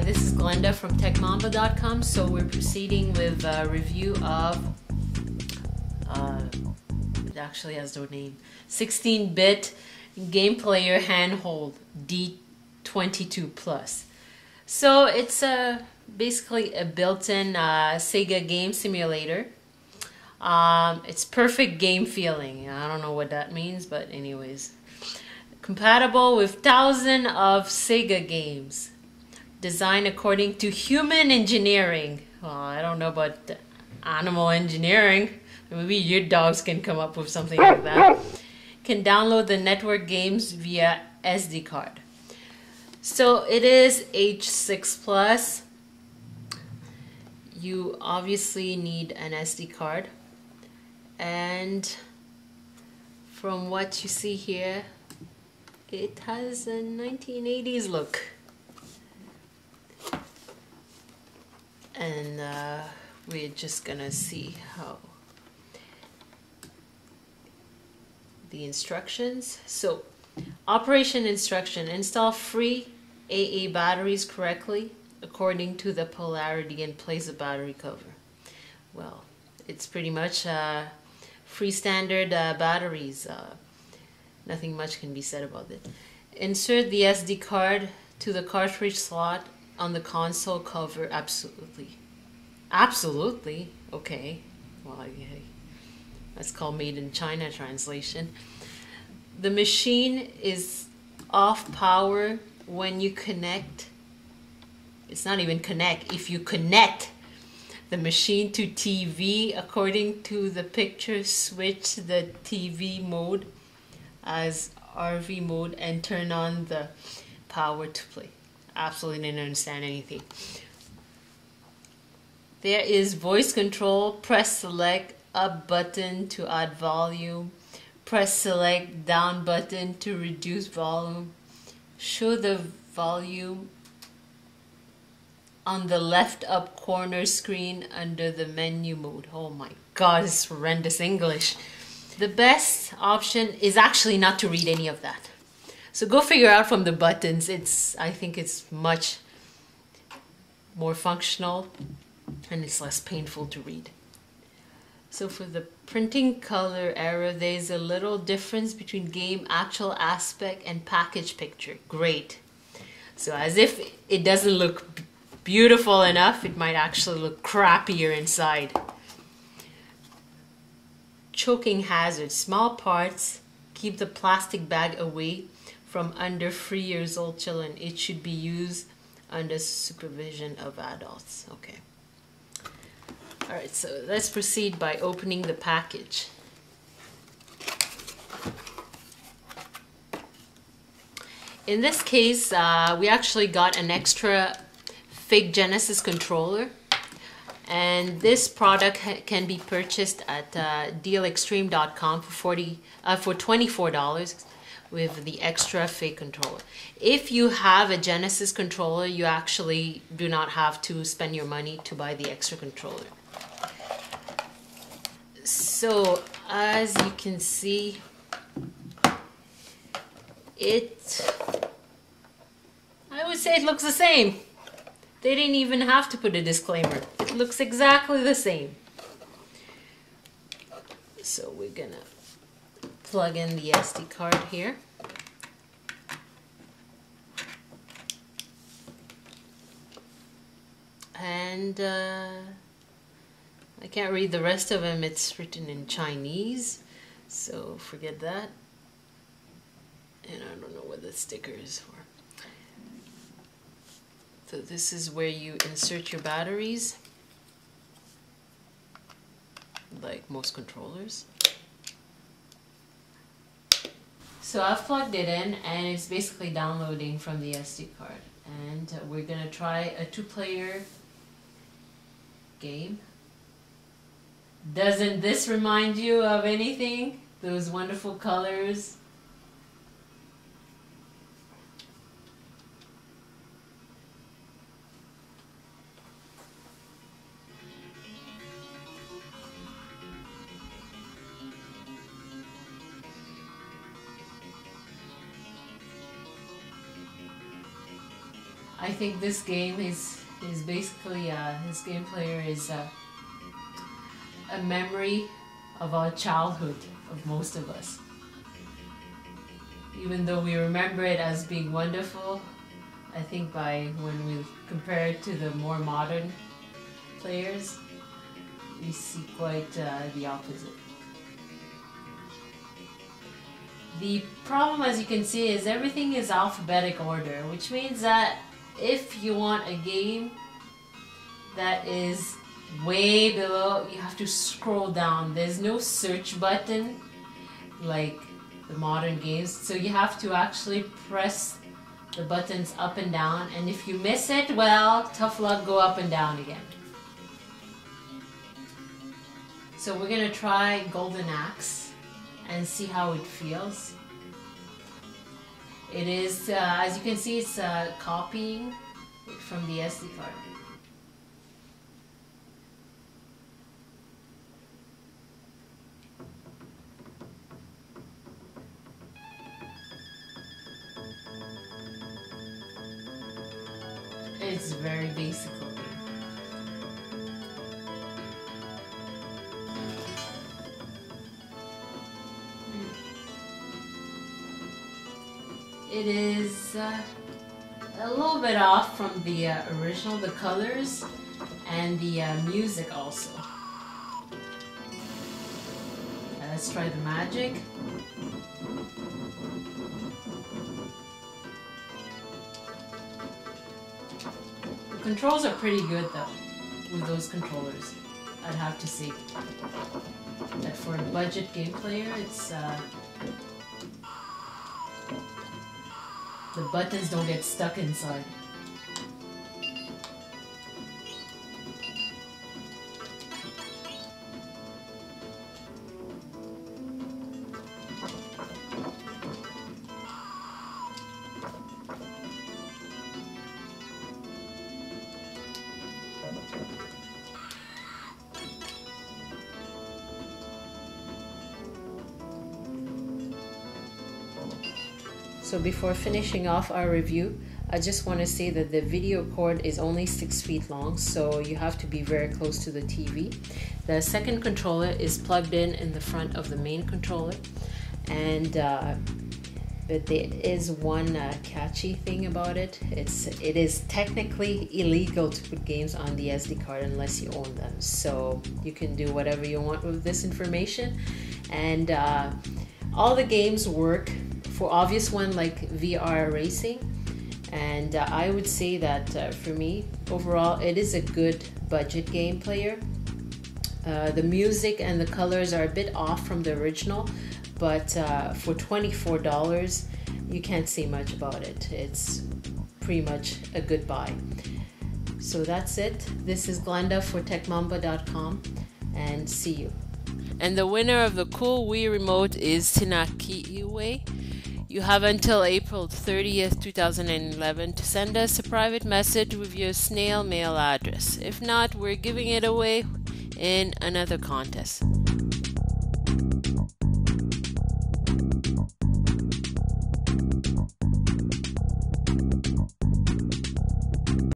this is Glenda from TechMamba.com. So we're proceeding with a review of, it actually has no name, 16-bit game player handhold D22 Plus. So it's basically a built-in Sega game simulator. It's perfect game feeling. I don't know what that means, but anyways. Compatible with thousands of Sega games. Designed according to human engineering. Well, I don't know about animal engineering. Maybe your dogs can come up with something like that. Can download the network games via SD card. So it is H6 Plus. You obviously need an SD card. And from what you see here, it has a 1980s look. And we're just gonna see how the instructions. So, operation instruction: install free AA batteries correctly according to the polarity and place the battery cover. Well, it's pretty much free standard batteries. Nothing much can be said about it. Insert the SD card to the cartridge slot on the console cover. Absolutely. Okay. Well, yeah. That's called Made in China translation. The machine is off power when you connect. It's not even connect. If you connect the machine to TV, according to the picture, switch the TV mode as RV mode and turn on the power to play. Absolutely didn't understand anything. There is voice control. Press select up button to add volume. Press select down button to reduce volume. Show the volume on the left up corner screen under the menu mode. Oh my god, it's horrendous English. The best option is actually not to read any of that. So go figure out from the buttons. I think it's much more functional and it's less painful to read. So for the printing color error, there's a little difference between game actual aspect and package picture. Great. So as if it doesn't look beautiful enough, it might actually look crappier inside. Choking hazard: small parts. Keep the plastic bag away from under 3 years old children. It should be used under supervision of adults. Okay. Alright, so let's proceed by opening the package. In this case, we actually got an extra fake Genesis controller. And this product can be purchased at dealextreme.com for $24 with the extra fake controller. If you have a Genesis controller, you actually do not have to spend your money to buy the extra controller. So as you can see, I would say it looks the same. They didn't even have to put a disclaimer. It looks exactly the same. So we're gonna plug in the SD card here. And I can't read the rest of them. It's written in Chinese, so forget that. And I don't know what the sticker is for. So this is where you insert your batteries, like most controllers. So I've plugged it in and it's basically downloading from the SD card. And we're gonna try a 2-player game. Doesn't this remind you of anything? Those wonderful colors? I think this game is basically this game player is a memory of our childhood of most of us. Even though we remember it as being wonderful, I think when we compare it to the more modern players, we see quite the opposite. The problem, as you can see, is everything is alphabetic order, which means that if you want a game that is way below, you have to scroll down. There's no search button like the modern games, so you have to actually press the buttons up and down, and if you miss it, well, tough luck, go up and down again. So we're gonna try Golden Axe and see how it feels. It is, as you can see, it's copying it from the SD card. It's very basic looking. It is a little bit off from the original, the colors and the music also. Let's try the magic. The controls are pretty good though, with those controllers. I'd have to say that for a budget game player, it's the buttons don't get stuck inside. So before finishing off our review, I just want to say that the video cord is only 6 feet long, so you have to be very close to the TV. The second controller is plugged in the front of the main controller, and but there is one catchy thing about it. It is technically illegal to put games on the SD card unless you own them. So you can do whatever you want with this information, and all the games work. For obvious one like VR racing, and I would say that for me overall it is a good budget game player. The music and the colors are a bit off from the original, but for $24 you can't say much about it. It's pretty much a good buy. So that's it. This is Glenda for techmamba.com, and see you. And the winner of the cool Wii remote is Tinaki Iwe. You have until April 30th, 2011 to send us a private message with your snail mail address. If not, we're giving it away in another contest.